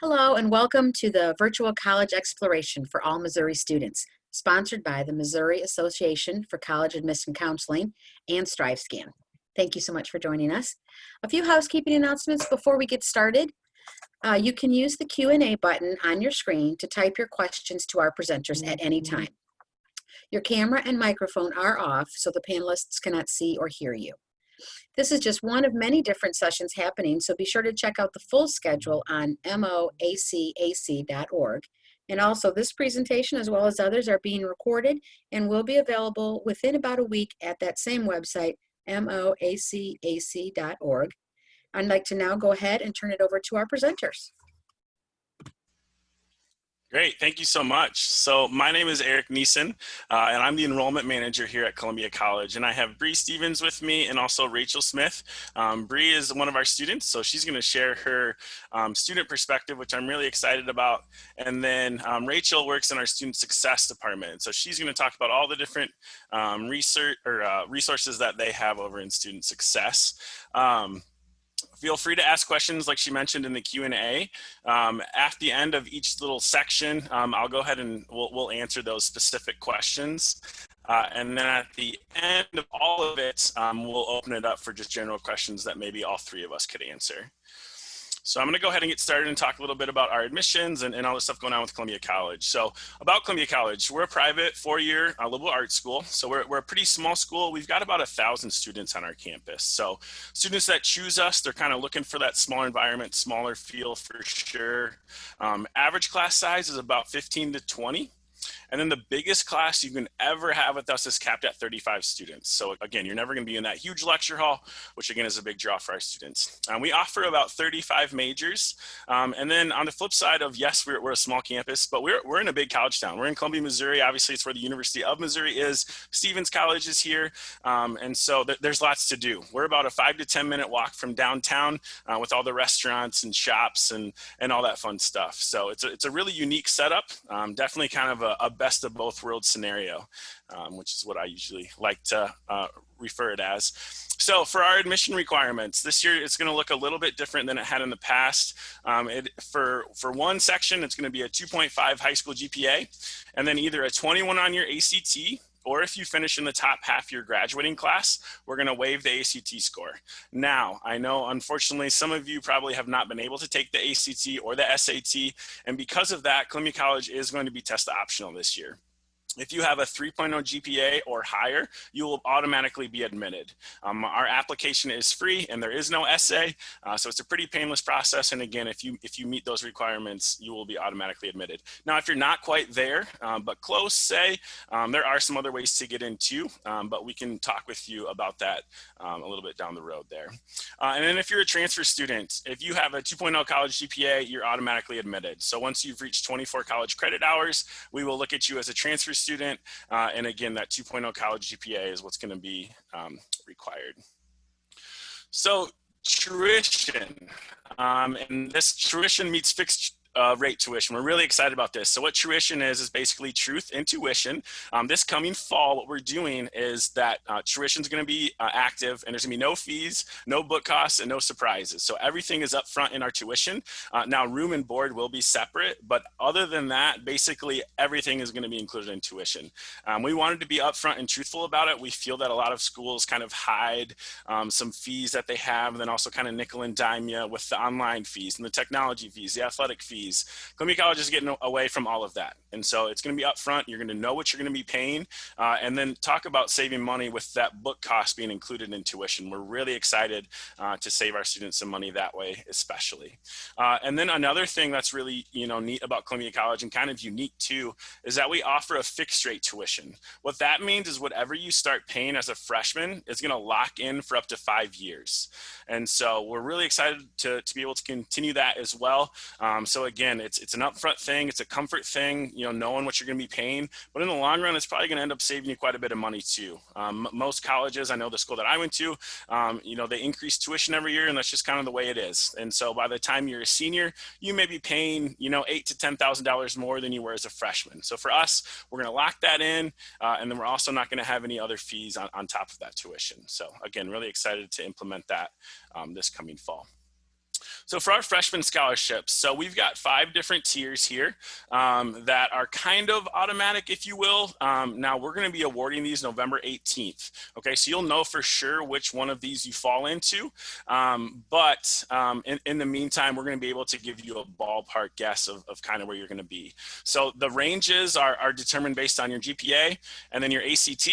Hello and welcome to the Virtual College Exploration for all Missouri students, sponsored by the Missouri Association for College Admission Counseling and StriveScan. Thank you so much for joining us. A few housekeeping announcements before we get started. You can use the Q&A button on your screen to type your questions to our presenters at any time. Your camera and microphone are off so the panelists cannot see or hear you. This is just one of many different sessions happening, so be sure to check out the full schedule on MOACAC.org. And also, this presentation, as well as others, are being recorded and will be available within about a week at that same website, MOACAC.org. I'd like to now go ahead and turn it over to our presenters. Great, thank you so much. So my name is Eric Neeson, and I'm the enrollment manager here at Columbia College. And I have Bree Stevens with me and also Rachel Smith. Bree is one of our students, so she's gonna share her student perspective, which I'm really excited about. And then Rachel works in our student success department. So she's gonna talk about all the different resources that they have over in student success. Feel free to ask questions like she mentioned in the Q&A. At the end of each little section, I'll go ahead and we'll answer those specific questions. And then at the end of all of it, we'll open it up for just general questions that maybe all three of us could answer. So I'm going to go ahead and get started and talk a little bit about our admissions and all the stuff going on with Columbia College. So about Columbia College, we're a private four-year liberal arts school. So we're a pretty small school. We've got about 1,000 students on our campus. So students that choose us, they're kind of looking for that smaller environment, smaller feel for sure. Average class size is about 15 to 20. And then the biggest class you can ever have with us is capped at 35 students. So again, you're never going to be in that huge lecture hall, which again is a big draw for our students. We offer about 35 majors. And then on the flip side of, yes, we're a small campus, but we're in a big college town. We're in Columbia, Missouri. Obviously, it's where the University of Missouri is. Stevens College is here. And so there's lots to do. We're about a 5 to 10 minute walk from downtown with all the restaurants and shops and all that fun stuff. So it's a really unique setup. Definitely kind of a best of both worlds scenario, which is what I usually like to refer it as. So for our admission requirements, this year it's going to look a little bit different than it had in the past. For one section, it's going to be a 2.5 high school GPA, and then either a 21 on your ACT, or if you finish in the top half of your graduating class, we're going to waive the ACT score. Now, I know, unfortunately, some of you probably have not been able to take the ACT or the SAT, and because of that, Columbia College is going to be test optional this year. If you have a 3.0 GPA or higher, you will automatically be admitted. Our application is free and there is no essay, so it's a pretty painless process. And again, if you meet those requirements, you will be automatically admitted. Now, if you're not quite there, but close, say, there are some other ways to get in too, but we can talk with you about that a little bit down the road there. And then if you're a transfer student, if you have a 2.0 college GPA, you're automatically admitted. So once you've reached 24 college credit hours, we will look at you as a transfer student, and again, that 2.0 college GPA is what's going to be required. So tuition, and this tuition meets fixed rate tuition. We're really excited about this. So what tuition is basically truth and tuition. This coming fall, what we're doing is that tuition is going to be active, and there's going to be no fees, no book costs, and no surprises. So everything is up front in our tuition. Now room and board will be separate, but other than that, basically everything is going to be included in tuition. We wanted to be upfront and truthful about it. We feel that a lot of schools kind of hide some fees that they have, and then also kind of nickel and dime you with the online fees and the technology fees, the athletic fees. Columbia College is getting away from all of that. And so it's going to be upfront. You're going to know what you're going to be paying, and then talk about saving money with that book cost being included in tuition. We're really excited to save our students some money that way, especially. And then another thing that's really neat about Columbia College and kind of unique too is that we offer a fixed rate tuition. What that means is whatever you start paying as a freshman is going to lock in for up to 5 years. And so we're really excited to be able to continue that as well. So again, it's an upfront thing. It's a comfort thing, knowing what you're going to be paying. But in the long run, it's probably going to end up saving you quite a bit of money too. Most colleges, I know the school that I went to, they increase tuition every year, and that's just kind of the way it is. And so by the time you're a senior, you may be paying, $8,000 to $10,000 more than you were as a freshman. So for us, we're going to lock that in, and then we're also not going to have any other fees on top of that tuition. So again, really excited to implement that this coming fall. So for our freshman scholarships, so we've got 5 different tiers here that are kind of automatic, if you will. Now we're going to be awarding these November 18th. Okay, so you'll know for sure which one of these you fall into. But in the meantime, we're going to be able to give you a ballpark guess of kind of where you're going to be. So the ranges are determined based on your GPA and then your ACT.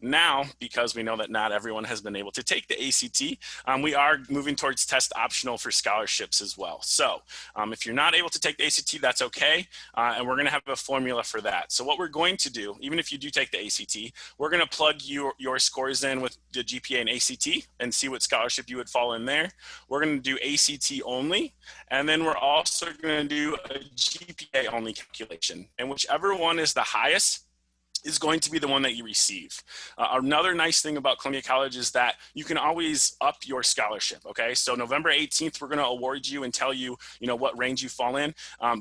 Now, because we know that not everyone has been able to take the ACT, we are moving towards test optional for scholarships as well. So if you're not able to take the ACT, that's okay. And we're going to have a formula for that. So what we're going to do, even if you do take the ACT, we're going to plug your scores in with the GPA and ACT and see what scholarship you would fall in there. We're going to do ACT only. And then we're also going to do a GPA only calculation. And whichever one is the highest is going to be the one that you receive. Another nice thing about Columbia College is that you can always up your scholarship, okay? So November 18th, we're gonna award you and tell you, what range you fall in.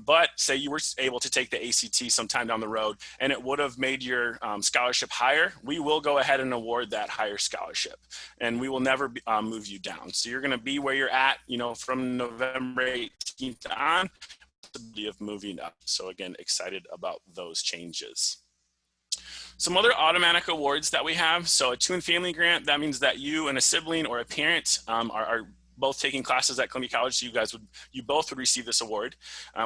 But say you were able to take the ACT sometime down the road and it would have made your scholarship higher, we will go ahead and award that higher scholarship. And we will never move you down. So you're gonna be where you're at, from November 18th on, possibility of moving up. So again, excited about those changes. Some other automatic awards that we have. So a 2 and family grant, that means that you and a sibling or a parent are both taking classes at Columbia College, so you both would receive this award.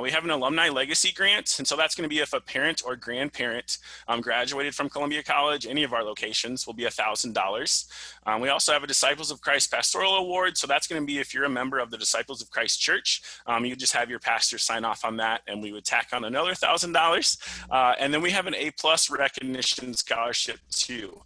We have an alumni legacy grant, and so that's going to be if a parent or grandparent graduated from Columbia College. Any of our locations will be $1,000. We also have a Disciples of Christ Pastoral Award, so that's going to be if you're a member of the Disciples of Christ Church. You just have your pastor sign off on that, and we would tack on another $1,000. And then we have an A+ recognition scholarship too.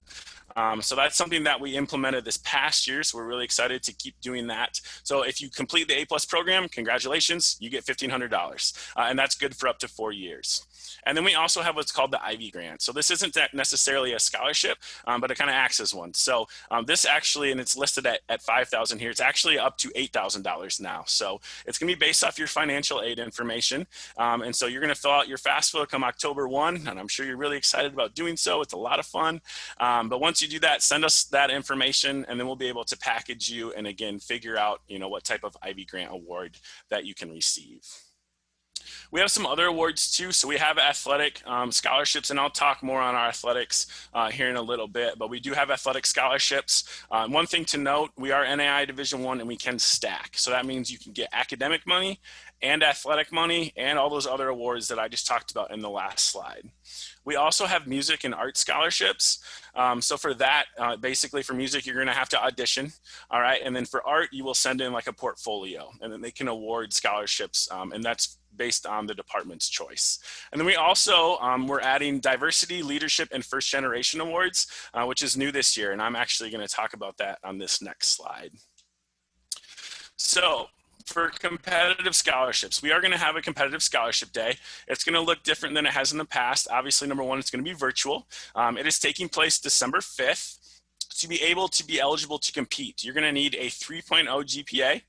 So that's something that we implemented this past year, so we're really excited to keep doing that. So if you complete the A+ program, congratulations, you get $1,500, and that's good for up to 4 years. And then we also have what's called the Ivy Grant. So this isn't necessarily a scholarship, but it kind of acts as one. So this actually, and it's listed at $5,000 here, it's actually up to $8,000 now. So it's going to be based off your financial aid information. And so you're going to fill out your FAFSA come October 1, and I'm sure you're really excited about doing so. It's a lot of fun. But once you do that, send us that information, and then we'll be able to package you and again, figure out, what type of Ivy Grant award that you can receive. We have some other awards too. So we have athletic scholarships, and I'll talk more on our athletics here in a little bit, but we do have athletic scholarships. One thing to note, we are NAI Division I and we can stack. So that means you can get academic money and athletic money and all those other awards that I just talked about in the last slide. We also have music and art scholarships. So for that, basically for music, you're gonna have to audition, all right? And then for art, you will send in like a portfolio, and then they can award scholarships, and that's based on the department's choice. And then we also, we're adding diversity, leadership, and first generation awards, which is new this year. And I'm actually gonna talk about that on this next slide. So for competitive scholarships, we are going to have a competitive scholarship day. It's going to look different than it has in the past. Obviously, number one, it's going to be virtual. It is taking place December 5th. To be able to be eligible to compete, you're going to need a 3.0 GPA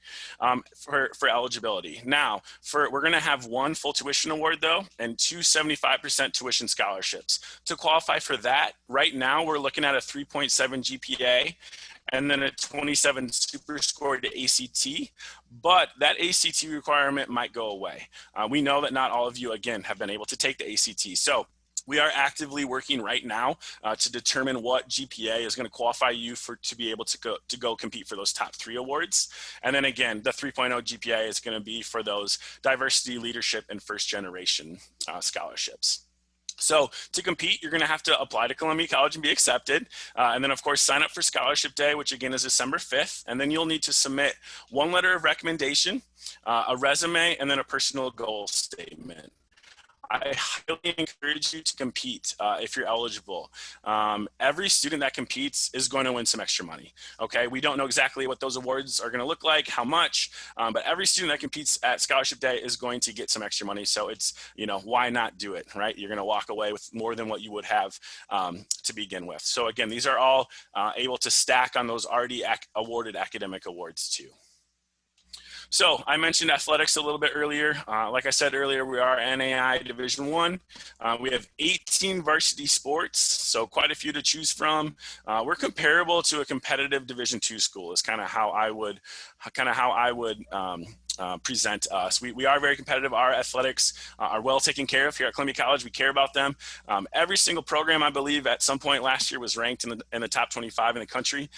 for eligibility. Now, we're going to have 1 full tuition award though, and 2 75% tuition scholarships. To qualify for that, right now we're looking at a 3.7 GPA and then a 27 super score to ACT, but that ACT requirement might go away. We know that not all of you, again, have been able to take the ACT. So we are actively working right now to determine what GPA is going to qualify you to be able to go compete for those top 3 awards. And then again, the 3.0 GPA is going to be for those diversity, leadership, and first generation scholarships. So to compete, you're going to have to apply to Columbia College and be accepted. And then, of course, sign up for Scholarship Day, which again is December 5th. And then you'll need to submit 1 letter of recommendation, a resume, and then a personal goal statement. I highly encourage you to compete if you're eligible. Every student that competes is going to win some extra money, okay? We don't know exactly what those awards are going to look like, how much, but every student that competes at Scholarship Day is going to get some extra money. So it's, why not do it, right? You're going to walk away with more than what you would have to begin with. So again, these are all able to stack on those already awarded academic awards too. So I mentioned athletics a little bit earlier. Like I said earlier, we are NAI Division I. We have 18 varsity sports, so quite a few to choose from. We're comparable to a competitive Division II school is kind of how I would present us. We are very competitive. Our athletics are well taken care of here at Columbia College. We care about them. Every single program, I believe, at some point last year was ranked in the top 25 in the country.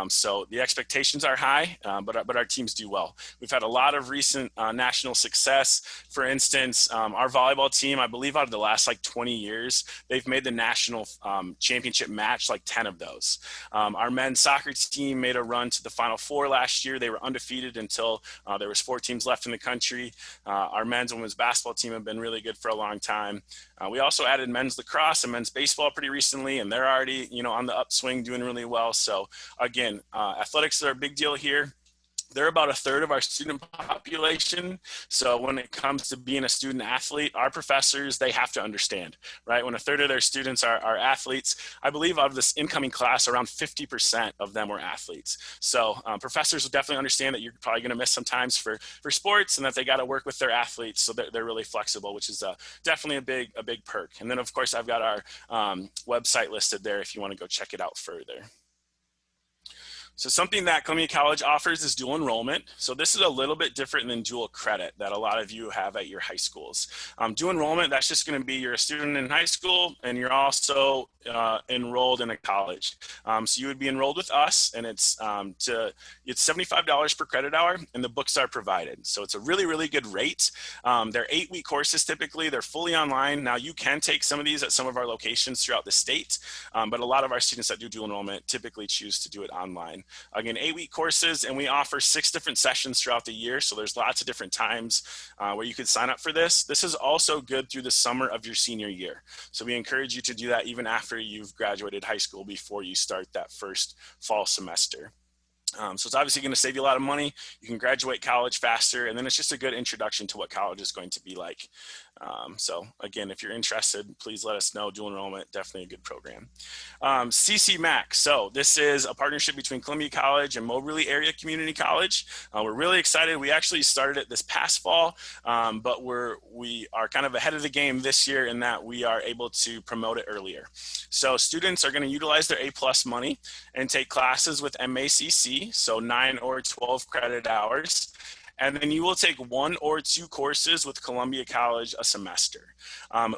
So the expectations are high, but our teams do well. We've had a lot of recent national success. For instance, our volleyball team, I believe out of the last like 20 years, they've made the national championship match like 10 of those. Our men's soccer team made a run to the Final Four last year. They were undefeated until there was 4 teams left in the country. Our men's and women's basketball team have been really good for a long time. We also added men's lacrosse and men's baseball pretty recently, and they're already, on the upswing, doing really well. So again, athletics are a big deal here. They're about 1/3 of our student population. So when it comes to being a student athlete, our professors, they have to understand, right? When 1/3 of their students are athletes, I believe out of this incoming class, around 50% of them were athletes. So professors will definitely understand that you're probably gonna miss some times for sports and that they gotta work with their athletes. So they're really flexible, which is definitely a big perk. And then of course, I've got our website listed there if you wanna go check it out further. So something that Columbia College offers is dual enrollment. So this is a little bit different than dual credit that a lot of you have at your high schools. Dual enrollment, that's just going to be you're a student in high school and you're also enrolled in a college. So you would be enrolled with us, and it's $75 per credit hour, and the books are provided. So it's a really, really good rate. They're 8-week courses typically. They're fully online. Now you can take some of these at some of our locations throughout the state, but a lot of our students that do dual enrollment typically choose to do it online. Again, 8-week courses, and we offer 6 different sessions throughout the year. So there's lots of different times where you could sign up for this. This is also good through the summer of your senior year. So we encourage you to do that even after you've graduated high school, before you start that first fall semester. So it's obviously going to save you a lot of money. You can graduate college faster, and then it's just a good introduction to what college is going to be like. So again, if you're interested, please let us know. Dual enrollment, definitely a good program. CC So this is a partnership between Columbia College and Moberly Area Community College. We're really excited. We actually started it this past fall, but we are kind of ahead of the game this year in that we are able to promote it earlier. So students are going to utilize their A+ money and take classes with MACC, so 9 or 12 credit hours. And then you will take 1 or 2 courses with Columbia College a semester.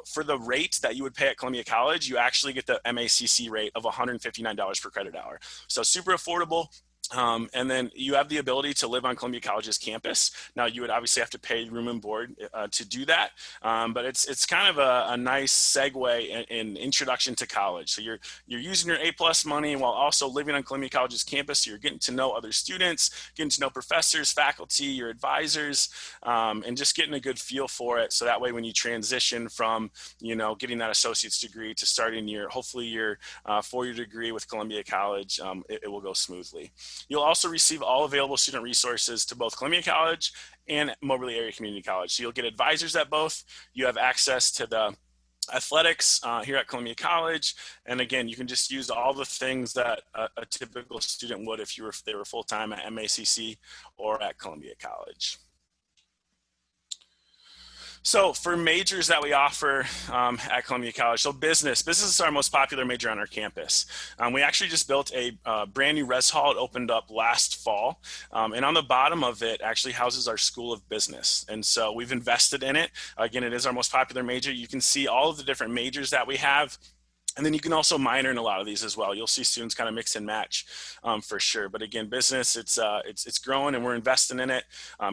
For the rate that you would pay at Columbia College, you actually get the MACC rate of $159 per credit hour. So super affordable. And then you have the ability to live on Columbia College's campus. Now you would obviously have to pay room and board to do that, but it's kind of a nice segue in introduction to college. So you're using your A+ money while also living on Columbia College's campus. So you're getting to know other students, getting to know professors, faculty, your advisors, and just getting a good feel for it. So that way, when you transition from getting that associate's degree to starting hopefully your 4-year degree with Columbia College, it will go smoothly. You'll also receive all available student resources to both Columbia College and Moberly Area Community College. So you'll get advisors at both. You have access to the athletics here at Columbia College. And again, you can just use all the things that a typical student would if they were full-time at MACC or at Columbia College. So for majors that we offer at Columbia College, so business is our most popular major on our campus. We actually just built a brand new res hall. It opened up last fall. And on the bottom of it actually houses our School of Business. And so we've invested in it. Again, it is our most popular major. You can see all of the different majors that we have. And then you can also minor in a lot of these as well. You'll see students kind of mix and match for sure. But again, business, it's growing and we're investing in it.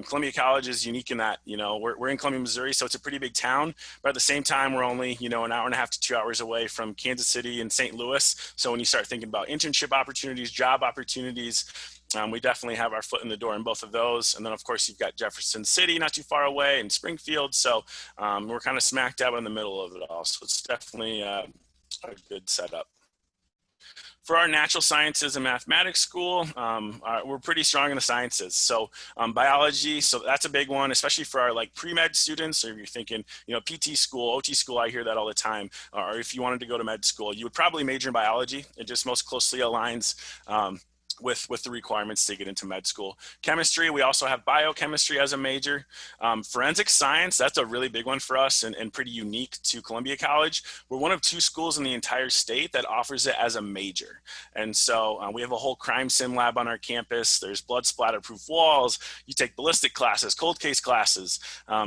Columbia College is unique in that, we're in Columbia, Missouri, so it's a pretty big town. But at the same time, we're only, an hour and a half to 2 hours away from Kansas City and St. Louis. So when you start thinking about internship opportunities, job opportunities, we definitely have our foot in the door in both of those. And then, of course, you've got Jefferson City not too far away and Springfield. So we're kind of smack dab in the middle of it all. So it's definitely a good setup. For our natural sciences and mathematics school, we're pretty strong in the sciences. So biology, so that's a big one, especially for our pre-med students. Or if you're thinking, PT school, OT school, I hear that all the time. Or if you wanted to go to med school, you would probably major in biology. It just most closely aligns with the requirements to get into med school. Chemistry, we also have biochemistry as a major. Forensic science, that's a really big one for us and pretty unique to Columbia College. We're one of 2 schools in the entire state that offers it as a major. And so we have a whole crime sim lab on our campus. There's blood splatter proof walls. You take ballistic classes, cold case classes.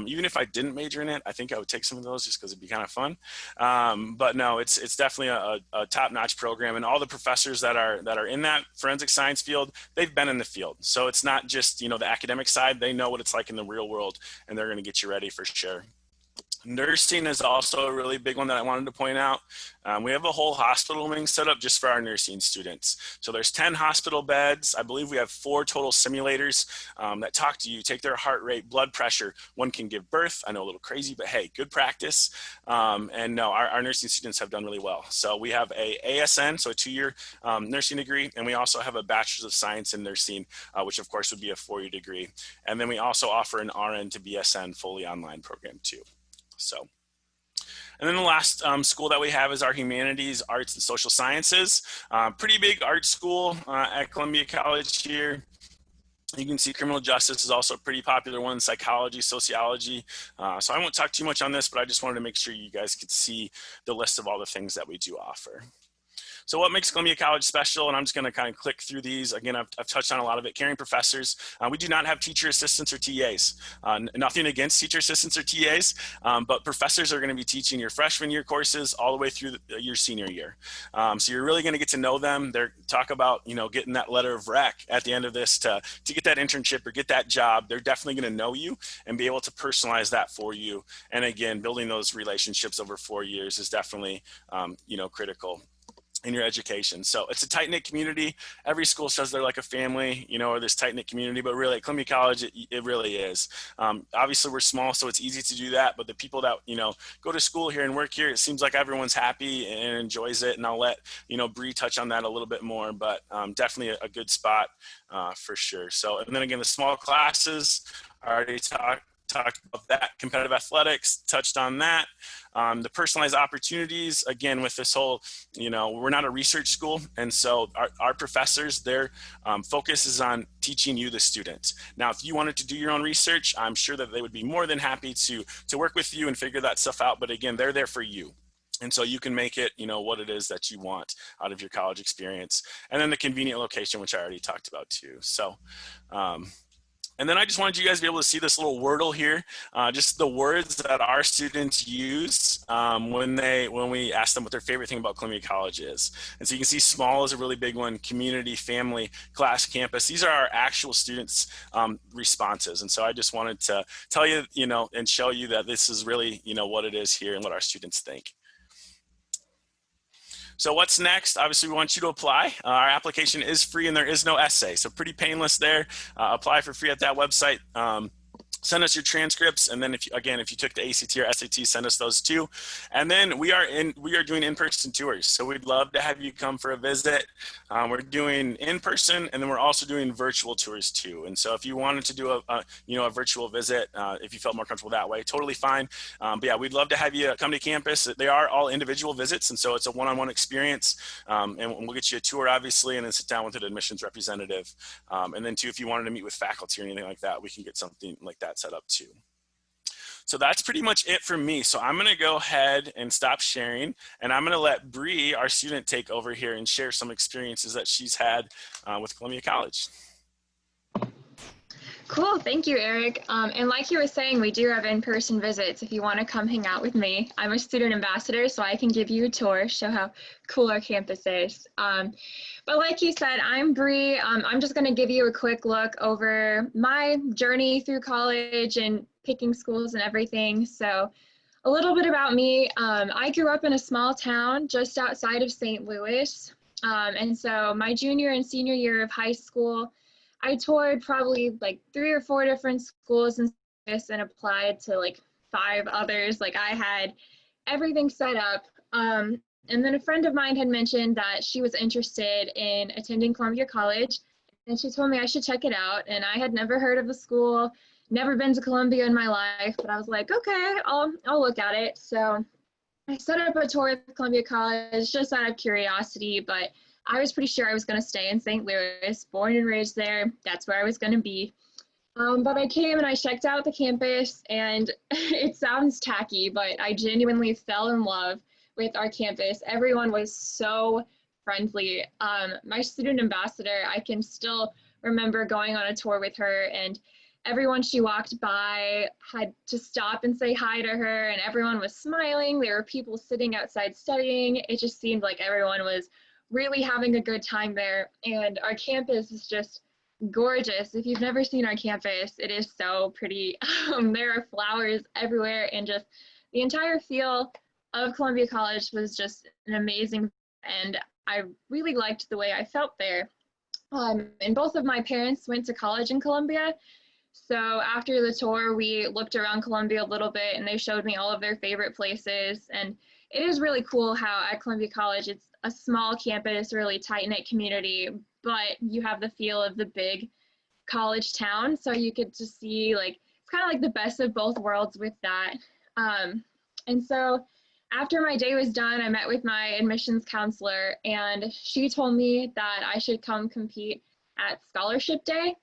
Even if I didn't major in it, I think I would take some of those just because it'd be kind of fun. But no, it's definitely a top-notch program, and all the professors that are in that forensic science field, they've been in the field. So it's not just, you know, the academic side. They know what it's like in the real world, and they're going to get you ready for sure. Nursing is also a really big one that I wanted to point out. We have a whole hospital wing set up just for our nursing students. So there's 10 hospital beds. I believe we have 4 total simulators that talk to you, take their heart rate, blood pressure. One can give birth. I know, a little crazy, but hey, good practice. And no, our nursing students have done really well. So we have a ASN, so a 2-year nursing degree, and we also have a Bachelor's of Science in Nursing, which of course would be a 4-year degree. And then we also offer an RN to BSN fully online program too. So, and then the last school that we have is our Humanities, Arts, and Social Sciences. Pretty big art school at Columbia College here. You can see criminal justice is also a pretty popular one, psychology, sociology. So I won't talk too much on this, but I just wanted to make sure you guys could see the list of all the things that we do offer. So what makes Columbia College special? And I'm just going to kind of click through these. Again, I've touched on a lot of it. Caring professors. We do not have teacher assistants or TAs. Nothing against teacher assistants or TAs, but professors are going to be teaching your freshman year courses all the way through your senior year. So you're really going to get to know them. They're talk about, you know, getting that letter of rec at the end of this to get that internship or get that job. They're definitely going to know you and be able to personalize that for you. And again, building those relationships over 4 years is definitely, you know, critical in your education. So it's a tight-knit community. Every school says they're like a family, you know, or this tight-knit community, but really at Columbia College, it really is. Obviously we're small, so it's easy to do that, but the people that, you know, go to school here and work here, it seems like everyone's happy and enjoys it. And I'll let, you know, Bree touch on that a little bit more, but definitely a good spot for sure. So, and then again, the small classes, I already talked about that. Competitive athletics, touched on that. The personalized opportunities, again, with this whole, you know, we're not a research school. And so our professors, their focus is on teaching you, the student. Now, if you wanted to do your own research, I'm sure that they would be more than happy to work with you and figure that stuff out. But again, they're there for you. And so you can make it, you know, what it is that you want out of your college experience. And then the convenient location, which I already talked about too. So, and then I just wanted you guys to be able to see this little Wordle here, just the words that our students use when we ask them what their favorite thing about Columbia College is. And so you can see small is a really big one, community, family, class, campus. These are our actual students' responses. And so I just wanted to tell you, you know, and show you that this is really, you know, what it is here and what our students think. So what's next? Obviously, we want you to apply. Our application is free and there is no essay, so pretty painless there. Apply for free at that website. Send us your transcripts, and then if you took the ACT or SAT, send us those too. And then we are doing in-person tours, so we'd love to have you come for a visit. We're doing in-person, and then we're also doing virtual tours too. And so if you wanted to do a virtual visit, if you felt more comfortable that way, totally fine. But yeah, we'd love to have you come to campus. They are all individual visits, and so it's a one-on-one experience. And we'll get you a tour, obviously, and then sit down with an admissions representative. And then too, if you wanted to meet with faculty or anything like that, we can get something like that set up too. So that's pretty much it for me. So I'm going to go ahead and stop sharing, and I'm going to let Bree, our student, take over here and share some experiences that she's had with Columbia College. Cool, thank you, Eric. And like you were saying, we do have in-person visits if you want to come hang out with me. I'm a student ambassador, so I can give you a tour, show how cool our campus is. But like you said, I'm Bree. I'm just going to give you a quick look over my journey through college and picking schools and everything. So a little bit about me. I grew up in a small town just outside of St. Louis. And so my junior and senior year of high school, I toured probably like 3 or 4 different schools and applied to like 5 others. Like I had everything set up. And then a friend of mine had mentioned that she was interested in attending Columbia College, and she told me I should check it out. And I had never heard of the school, never been to Columbia in my life, but I was like, okay, I'll look at it. So I set up a tour of Columbia College just out of curiosity, but I was pretty sure I was going to stay in St. Louis, born and raised there. That's where I was going to be. But I came and I checked out the campus, and it sounds tacky, but I genuinely fell in love with our campus. Everyone was so friendly. My student ambassador, I can still remember going on a tour with her, and everyone she walked by had to stop and say hi to her, and everyone was smiling. There were people sitting outside studying. It just seemed like everyone was really having a good time there, and our campus is just gorgeous. If you've never seen our campus, it is so pretty. There are flowers everywhere, and just the entire feel of Columbia College was just an amazing, and I really liked the way I felt there. And both of my parents went to college in Columbia, so after the tour, we looked around Columbia a little bit, and they showed me all of their favorite places. And it is really cool how at Columbia College, it's a small campus, really tight-knit community, but you have the feel of the big college town. So you get to see, like, it's kind of like the best of both worlds with that. And so after my day was done, I met with my admissions counselor, and she told me that I should come compete at Scholarship Day.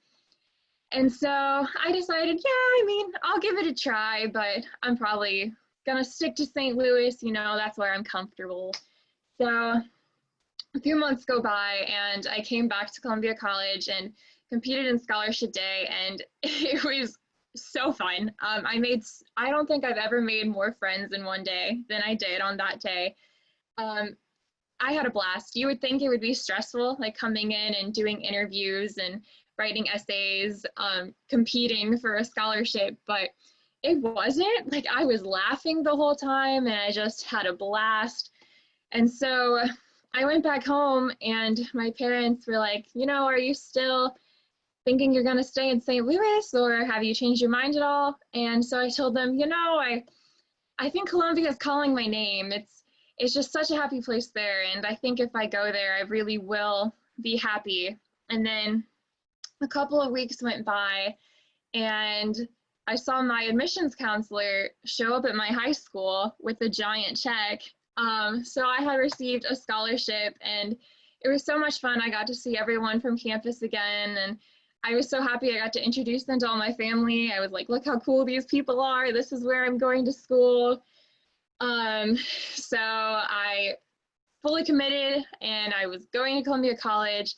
And so I decided, yeah, I mean, I'll give it a try, but I'm probably gonna stick to St. Louis, you know, that's where I'm comfortable. So a few months go by, and I came back to Columbia College and competed in Scholarship Day, and it was so fun. I don't think I've ever made more friends in one day than I did on that day. I had a blast. You would think it would be stressful, like coming in and doing interviews and writing essays, competing for a scholarship, but it wasn't. Like, I was laughing the whole time, and I just had a blast. And so I went back home, and my parents were like, you know, are you still thinking you're gonna stay in St. Louis, or have you changed your mind at all? And so I told them, you know, I think Columbia is calling my name. It's just such a happy place there, and I think if I go there, I really will be happy. And then a couple of weeks went by, and I saw my admissions counselor show up at my high school with a giant check. So I had received a scholarship, and it was so much fun. I got to see everyone from campus again, and I was so happy I got to introduce them to all my family. I was like, look how cool these people are. This is where I'm going to school. So I fully committed, and I was going to Columbia College.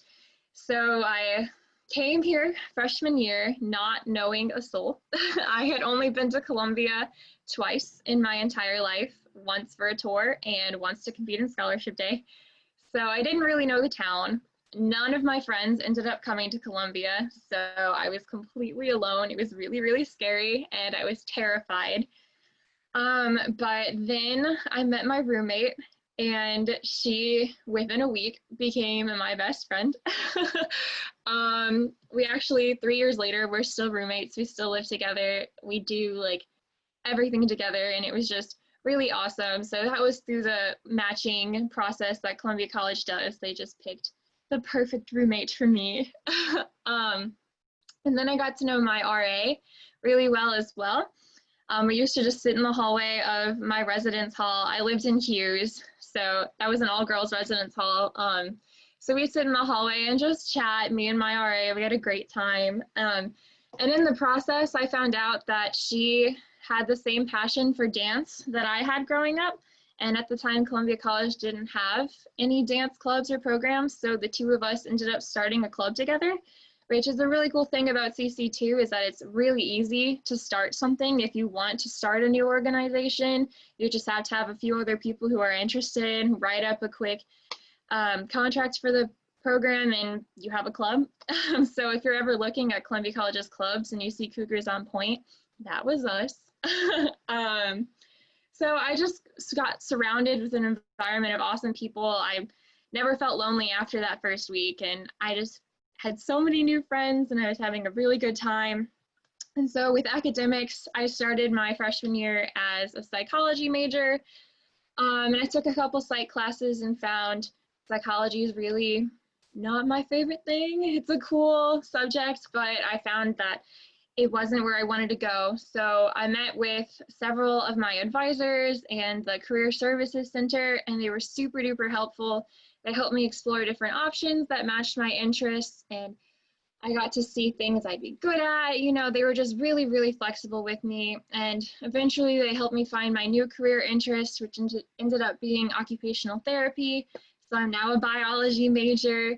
So I came here freshman year not knowing a soul. I had only been to Columbia twice in my entire life, once for a tour and once to compete in Scholarship Day. So I didn't really know the town. None of my friends ended up coming to Columbia, so I was completely alone. It was really, really scary, and I was terrified. But then I met my roommate, and she, within a week, became my best friend. We actually, 3 years later, we're still roommates. We still live together. We do like everything together, and it was just really awesome. So that was through the matching process that Columbia College does. They just picked the perfect roommate for me. And then I got to know my RA really well as well. We used to just sit in the hallway of my residence hall. I lived in Hughes, so that was an all-girls residence hall. So we'd sit in the hallway and just chat, me and my RA. We had a great time. And in the process, I found out that she had the same passion for dance that I had growing up. And at the time, Columbia College didn't have any dance clubs or programs, so the two of us ended up starting a club together, which is a really cool thing about CC2 is that it's really easy to start something. If you want to start a new organization, you just have to have a few other people who are interested, write up a quick contract for the program, and you have a club. So if you're ever looking at Columbia College's clubs and you see Cougars on Point, that was us. So I just got surrounded with an environment of awesome people. I never felt lonely after that first week, and I just had so many new friends, and I was having a really good time. And so with academics, I started my freshman year as a psychology major, and I took a couple psych classes and found psychology is really not my favorite thing. It's a cool subject, but I found that it wasn't where I wanted to go. So I met with several of my advisors and the Career Services Center, and they were super duper helpful. they helped me explore different options that matched my interests, and I got to see things I'd be good at. You know, they were just really, really flexible with me. And eventually they helped me find my new career interest, which ended up being occupational therapy. So I'm now a biology major.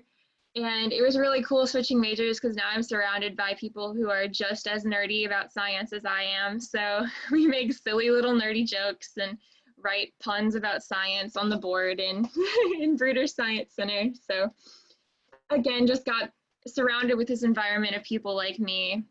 And it was really cool switching majors because now I'm surrounded by people who are just as nerdy about science as I am. So we make silly little nerdy jokes and write puns about science on the board in, in Bruder Science Center. So again, just got surrounded with this environment of people like me.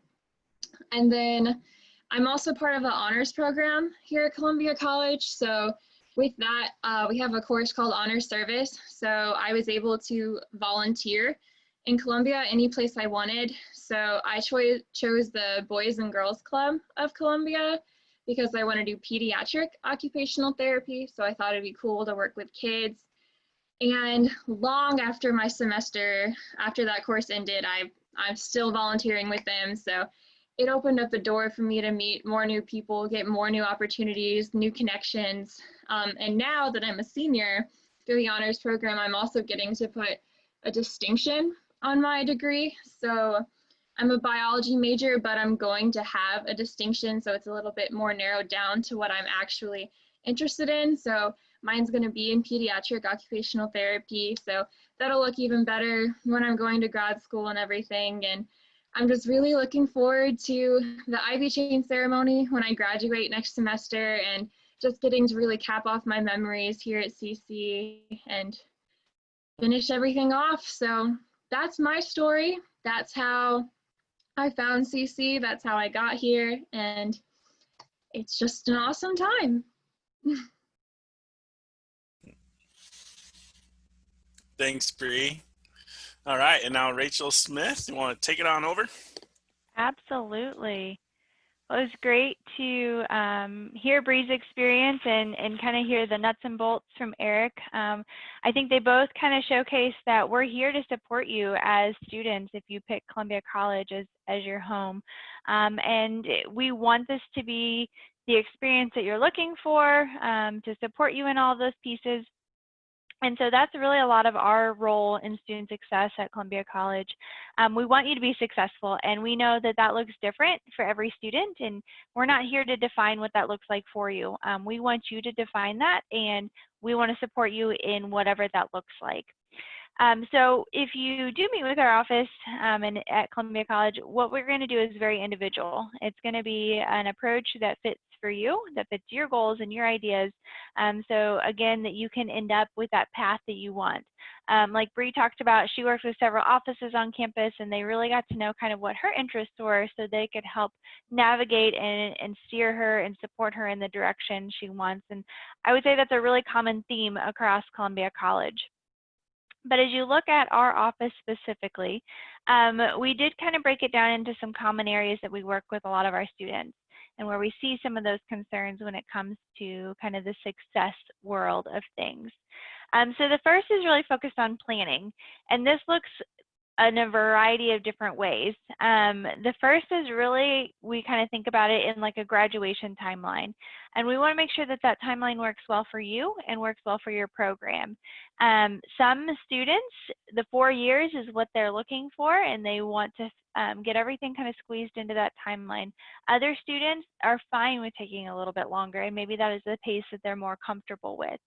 And then I'm also part of the honors program here at Columbia College. So with that, we have a course called Honor Service. So I was able to volunteer in Columbia any place I wanted. So I chose the Boys and Girls Club of Columbia because I want to do pediatric occupational therapy. So I thought it'd be cool to work with kids. And long after my semester, after that course ended, I'm still volunteering with them. So it opened up the door for me to meet more new people, get more new opportunities, new connections. And now that I'm a senior through the honors program, I'm also getting to put a distinction on my degree. So I'm a biology major, but I'm going to have a distinction. So it's a little bit more narrowed down to what I'm actually interested in. So mine's going to be in pediatric occupational therapy. So that'll look even better when I'm going to grad school and everything. And I'm just really looking forward to the Ivy Chain ceremony when I graduate next semester and just getting to really cap off my memories here at CC and finish everything off. So that's my story. That's how I found CC. That's how I got here. And it's just an awesome time. Thanks, Bree. All right, and now Rachel Smith, you want to take it on over? Absolutely. Well, it was great to hear Bree's experience and kind of hear the nuts and bolts from Eric. I think they both kind of showcase that we're here to support you as students if you pick Columbia College as your home. And we want this to be the experience that you're looking for, to support you in all those pieces. And so that's really a lot of our role in student success at Columbia College. We want you to be successful, and we know that that looks different for every student, and we're not here to define what that looks like for you. We want you to define that, and we want to support you in whatever that looks like. So if you do meet with our office and at Columbia College, what we're going to do is very individual. It's going to be an approach that fits for you, that fits your goals and your ideas. So again, that you can end up with that path that you want. Like Bree talked about, she worked with several offices on campus, and they really got to know kind of what her interests were so they could help navigate and steer her and support her in the direction she wants. And I would say that's a really common theme across Columbia College. But as you look at our office specifically, we did kind of break it down into some common areas that we work with a lot of our students and where we see some of those concerns when it comes to kind of the success world of things. So the first is really focused on planning, and this looks in a variety of different ways. The first is really, we kind of think about it in like a graduation timeline. And we want to make sure that that timeline works well for you and works well for your program. Some students, the 4 years is what they're looking for, and they want to get everything kind of squeezed into that timeline. Other students are fine with taking a little bit longer, and maybe that is the pace that they're more comfortable with.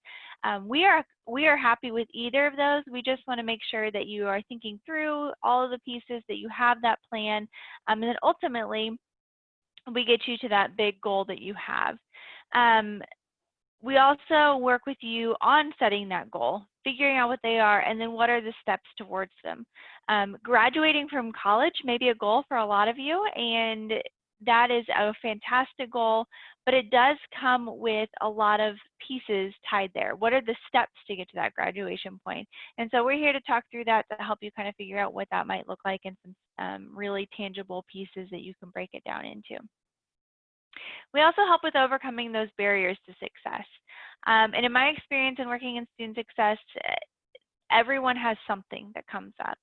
We are happy with either of those. We just want to make sure that you are thinking through all of the pieces, that you have that plan, and that ultimately we get you to that big goal that you have. We also work with you on setting that goal, figuring out what they are, and then what are the steps towards them. Graduating from college may be a goal for a lot of you, and that is a fantastic goal, but it does come with a lot of pieces tied there. What are the steps to get to that graduation point? And so we're here to talk through that to help you kind of figure out what that might look like and some really tangible pieces that you can break it down into. We also help with overcoming those barriers to success. And in my experience in working in student success, everyone has something that comes up,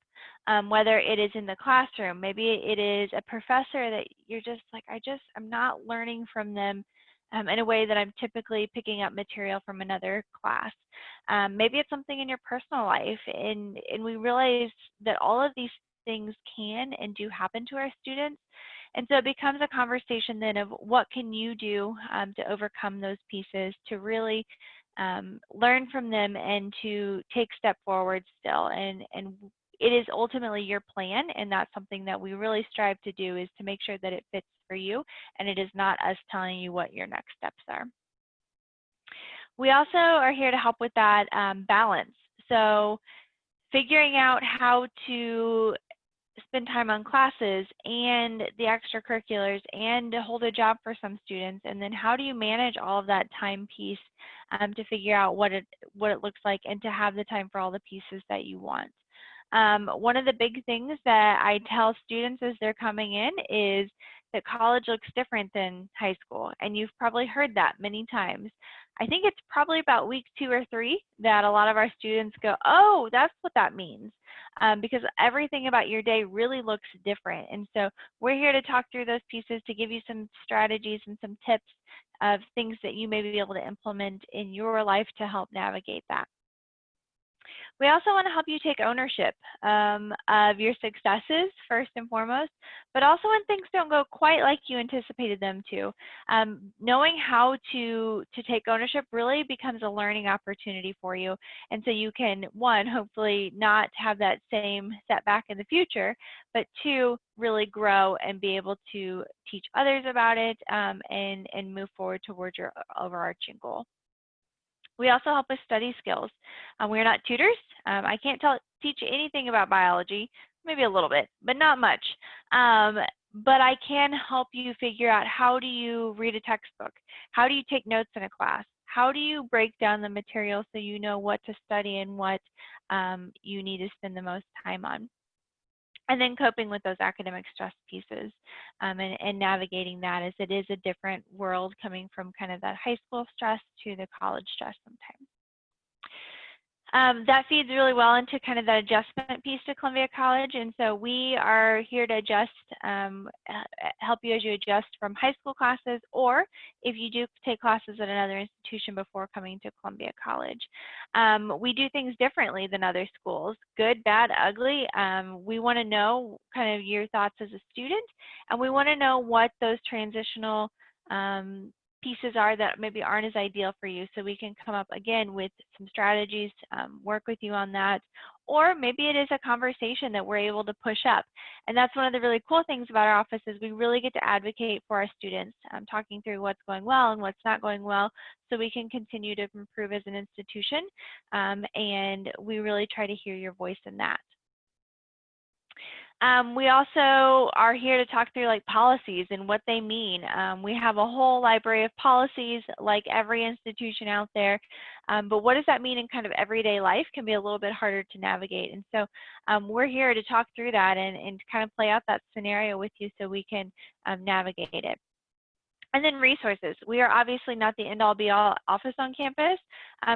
whether it is in the classroom, maybe it is a professor that you're just like, I'm not learning from them in a way that I'm typically picking up material from another class. Maybe it's something in your personal life, and we realize that all of these things can and do happen to our students. And so it becomes a conversation then of what can you do to overcome those pieces, to really learn from them and to take step forward still. And it is ultimately your plan, and that's something that we really strive to do, is to make sure that it fits for you, and it is not us telling you what your next steps are. We also are here to help with that balance. So figuring out how to spend time on classes and the extracurriculars and to hold a job for some students, and then how do you manage all of that time piece to figure out what it looks like and to have the time for all the pieces that you want. One of the big things that I tell students as they're coming in is that college looks different than high school, and you've probably heard that many times. I think it's probably about week 2 or 3 that a lot of our students go, oh, that's what that means, because everything about your day really looks different. And so we're here to talk through those pieces, to give you some strategies and some tips of things that you may be able to implement in your life to help navigate that. We also want to help you take ownership of your successes, first and foremost, but also when things don't go quite like you anticipated them to. Knowing how to take ownership really becomes a learning opportunity for you. And so you can, 1, hopefully not have that same setback in the future, but 2, really grow and be able to teach others about it and move forward towards your overarching goal. We also help with study skills. We're not tutors. I can't teach you anything about biology, maybe a little bit, but not much. But I can help you figure out, how do you read a textbook? How do you take notes in a class? How do you break down the material so you know what to study and what you need to spend the most time on? And then coping with those academic stress pieces and navigating that, as it is a different world coming from kind of that high school stress to the college stress sometimes. That feeds really well into kind of that adjustment piece to Columbia College. And so we are here to adjust, help you as you adjust from high school classes, or if you do take classes at another institution before coming to Columbia College. We do things differently than other schools, good, bad, ugly. We want to know kind of your thoughts as a student, and we want to know what those transitional pieces are that maybe aren't as ideal for you, so we can come up again with some strategies, work with you on that. Or maybe it is a conversation that we're able to push up, and that's one of the really cool things about our office, is we really get to advocate for our students, talking through what's going well and what's not going well, so we can continue to improve as an institution, and we really try to hear your voice in that. We also are here to talk through like policies and what they mean. We have a whole library of policies like every institution out there, but what does that mean in kind of everyday life can be a little bit harder to navigate. And so we're here to talk through that and kind of play out that scenario with you so we can navigate it. And then resources. We are obviously not the end-all be-all office on campus,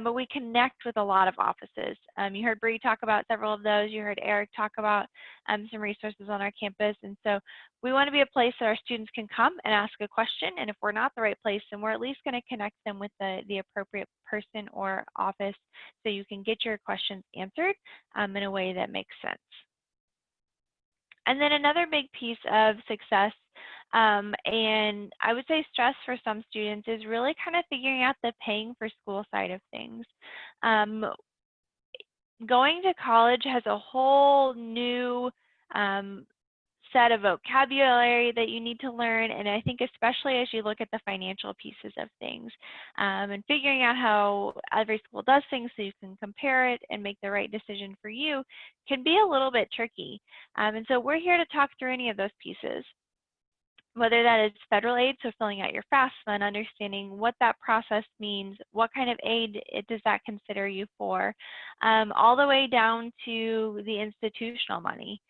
but we connect with a lot of offices. You heard Bree talk about several of those. You heard Eric talk about some resources on our campus. And so we want to be a place that our students can come and ask a question. And if we're not the right place, then we're at least going to connect them with the appropriate person or office so you can get your questions answered in a way that makes sense. And then another big piece of success, and I would say stress for some students, is really kind of figuring out the paying for school side of things. Going to college has a whole new set of vocabulary that you need to learn, and I think especially as you look at the financial pieces of things, and figuring out how every school does things so you can compare it and make the right decision for you can be a little bit tricky. And so we're here to talk through any of those pieces, whether that is federal aid, so filling out your FAFSA, understanding what that process means, what kind of aid does that consider you for, all the way down to the institutional money.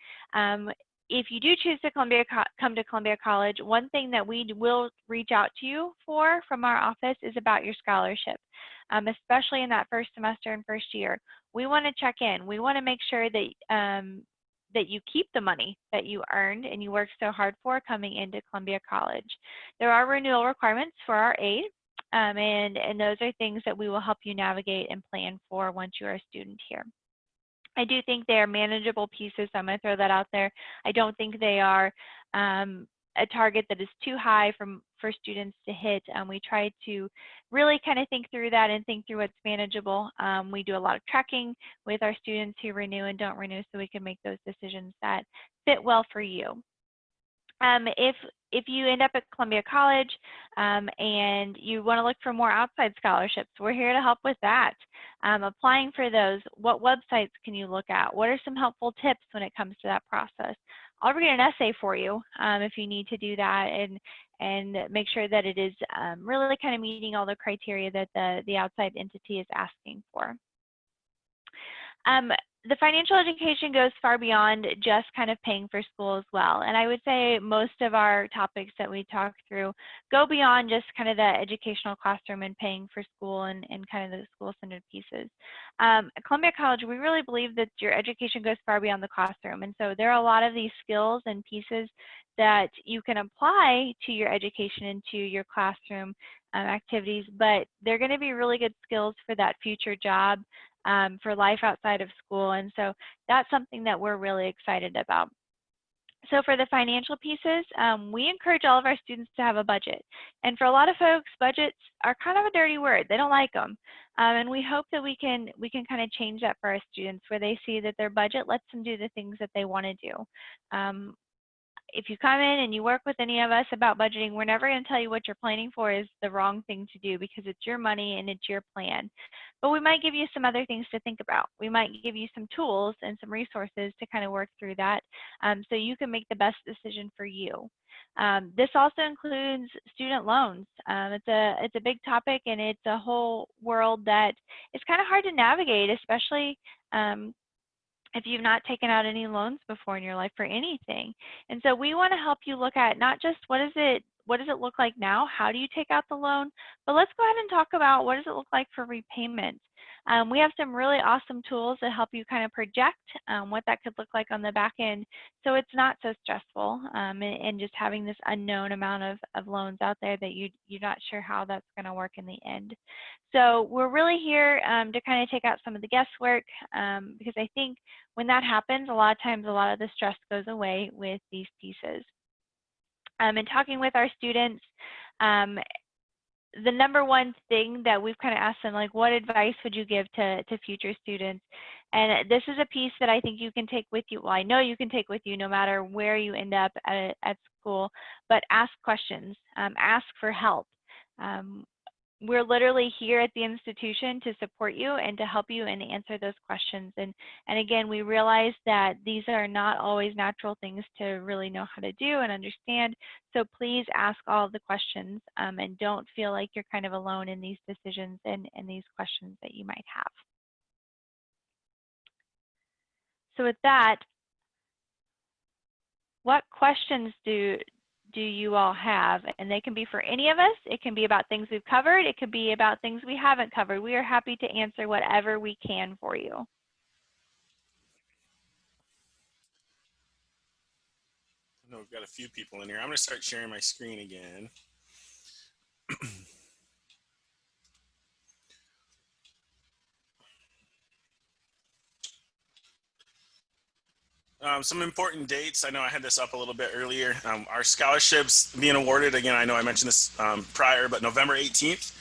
If you do choose to come to Columbia College, one thing that we will reach out to you for from our office is about your scholarship, especially in that first semester and first year. We want to check in. We want to make sure that that you keep the money that you earned and you worked so hard for coming into Columbia College. There are renewal requirements for our aid, and those are things that we will help you navigate and plan for once you're a student here. I do think they are manageable pieces, so I'm going to throw that out there. I don't think they are a target that is too high for students to hit. We try to really kind of think through that and think through what's manageable. We do a lot of tracking with our students who renew and don't renew, so we can make those decisions that fit well for you. If you end up at Columbia College and you want to look for more outside scholarships, we're here to help with that. Applying for those, what websites can you look at? What are some helpful tips when it comes to that process? I'll read an essay for you if you need to do that, and make sure that it is really kind of meeting all the criteria that the outside entity is asking for. The financial education goes far beyond just kind of paying for school as well. And I would say most of our topics that we talk through go beyond just kind of the educational classroom and paying for school and kind of the school-centered pieces. At Columbia College, we really believe that your education goes far beyond the classroom. And so there are a lot of these skills and pieces that you can apply to your education and to your classroom activities, but they're going to be really good skills for that future job, for life outside of school. And so that's something that we're really excited about. So for the financial pieces, we encourage all of our students to have a budget. And for a lot of folks, budgets are kind of a dirty word. They don't like them. And we hope that we can kind of change that for our students, where they see that their budget lets them do the things that they want to do. If you come in and you work with any of us about budgeting, we're never going to tell you what you're planning for is the wrong thing to do, because it's your money and it's your plan. But we might give you some other things to think about. We might give you some tools and some resources to kind of work through that, so you can make the best decision for you. This also includes student loans. It's a big topic, and it's a whole world that is kind of hard to navigate, especially if you've not taken out any loans before in your life for anything. And so we want to help you look at not just what does it look like now, how do you take out the loan, but let's go ahead and talk about what does it look like for repayment. We have some really awesome tools that help you kind of project what that could look like on the back end, so it's not so stressful and just having this unknown amount of loans out there that you're not sure how that's going to work in the end. So we're really here to kind of take out some of the guesswork, because I think when that happens, a lot of times a lot of the stress goes away with these pieces. And talking with our students, the number one thing that we've kind of asked them, like, what advice would you give to future students? And this is a piece that I think you can take with you. Well, I know you can take with you no matter where you end up at school, but ask questions, ask for help. We're literally here at the institution to support you and to help you and answer those questions. And again, we realize that these are not always natural things to really know how to do and understand. So please ask all of the questions, and don't feel like you're kind of alone in these decisions and these questions that you might have. So with that, what questions do you all have? And they can be for any of us. It can be about things we've covered. It could be about things we haven't covered. We are happy to answer whatever we can for you. I know we've got a few people in here. I'm going to start sharing my screen again. Some important dates. I know I had this up a little bit earlier. Our scholarships being awarded, again, I know I mentioned this prior, but November 18th.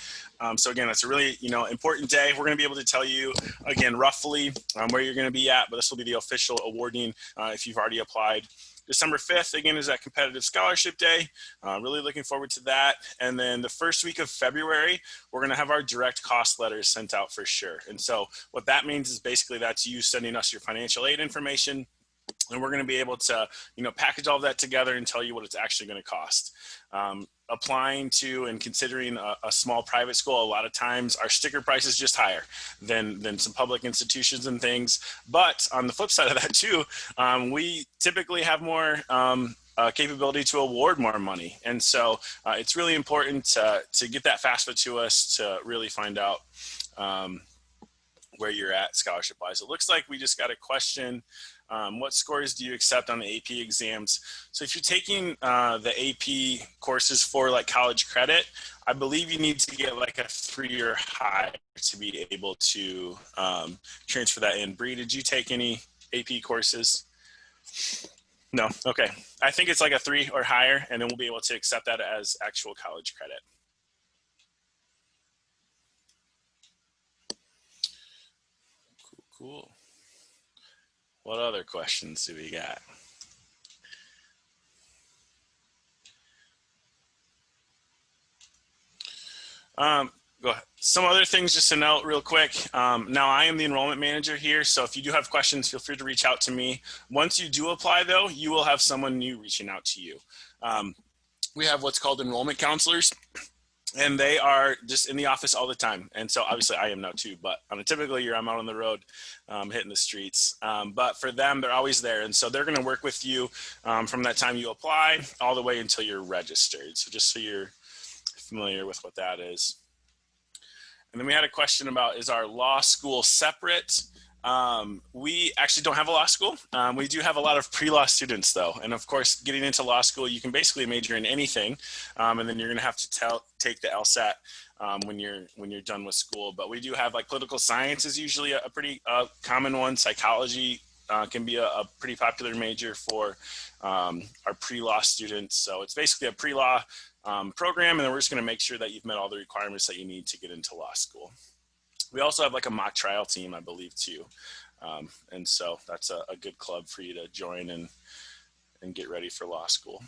So again, that's a really important day. We're going to be able to tell you, again, roughly where you're going to be at, but this will be the official awarding if you've already applied. December 5th, again, is that competitive scholarship day. Really looking forward to that. And then the first week of February, we're going to have our direct cost letters sent out for sure. And so what that means is basically that's you sending us your financial aid information, and we're going to be able to, package all of that together and tell you what it's actually going to cost. Applying to and considering a small private school, a lot of times our sticker price is just higher than some public institutions and things. But on the flip side of that too, we typically have more capability to award more money. And so it's really important to get that FAFSA to us to really find out where you're at scholarship wise. It looks like we just got a question What scores do you accept on the AP exams? So if you're taking the AP courses for like college credit, I believe you need to get like a 3 or higher to be able to transfer that in. Bree, did you take any AP courses? No, okay. I think it's like a 3 or higher, and then we'll be able to accept that as actual college credit. Cool. What other questions do we got? Go ahead. Some other things just to note real quick. Now I am the enrollment manager here, so if you do have questions, feel free to reach out to me. Once you do apply though, you will have someone new reaching out to you. We have what's called enrollment counselors, and they are just in the office all the time. And so obviously I am now too, but on a typical year, I'm out on the road hitting the streets. But for them, they're always there. And so they're gonna work with you from that time you apply all the way until you're registered. So just so you're familiar with what that is. And then we had a question about, is our law school separate? We actually don't have a law school. We do have a lot of pre-law students though. And of course, getting into law school, you can basically major in anything. And then you're gonna have to take the LSAT when you're done with school. But we do have like political science is usually a pretty common one. Psychology can be a pretty popular major for our pre-law students. So it's basically a pre-law program, and then we're just going to make sure that you've met all the requirements that you need to get into law school. We also have like a mock trial team, I believe, too. And so that's a good club for you to join and get ready for law school.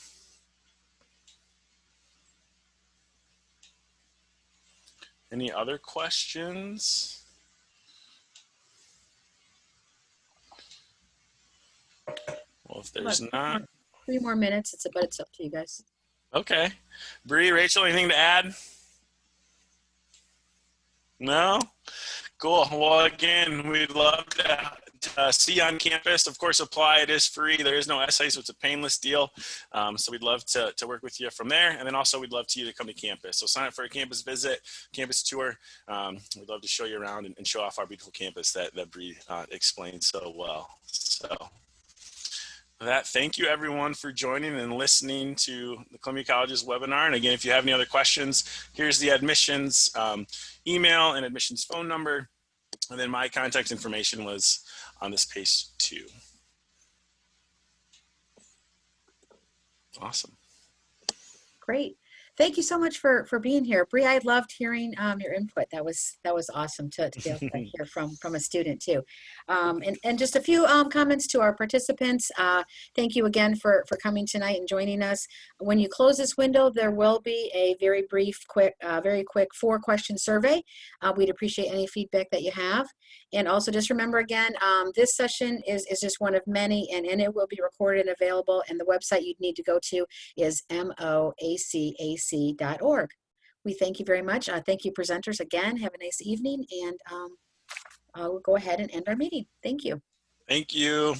Any other questions? Well, if there's not. 3 more minutes, but it's up to you guys. Okay. Bree, Rachel, anything to add? No? Cool. Well, again, we'd love to see you on campus. Of course, apply. It is free. There is no essay, so it's a painless deal. So we'd love to work with you from there. And then also we'd love you to come to campus. So sign up for a campus visit, campus tour. We'd love to show you around and show off our beautiful campus that Bree explained so well. So thank you everyone for joining and listening to the Columbia College's webinar. And again, if you have any other questions, here's the admissions email and admissions phone number. And then my contact information was on this page too. Awesome. Great. Thank you so much for being here. Bree, I loved hearing your input. That was awesome to be able to hear from a student too. And just a few comments to our participants. Thank you again for coming tonight and joining us. When you close this window, there will be a very brief, very quick 4-question survey. We'd appreciate any feedback that you have. And also just remember again, this session is just one of many, and it will be recorded and available. And the website you'd need to go to is MOACAC.org. We thank you very much. Thank you, presenters, again. Have a nice evening, and we'll go ahead and end our meeting. Thank you. Thank you.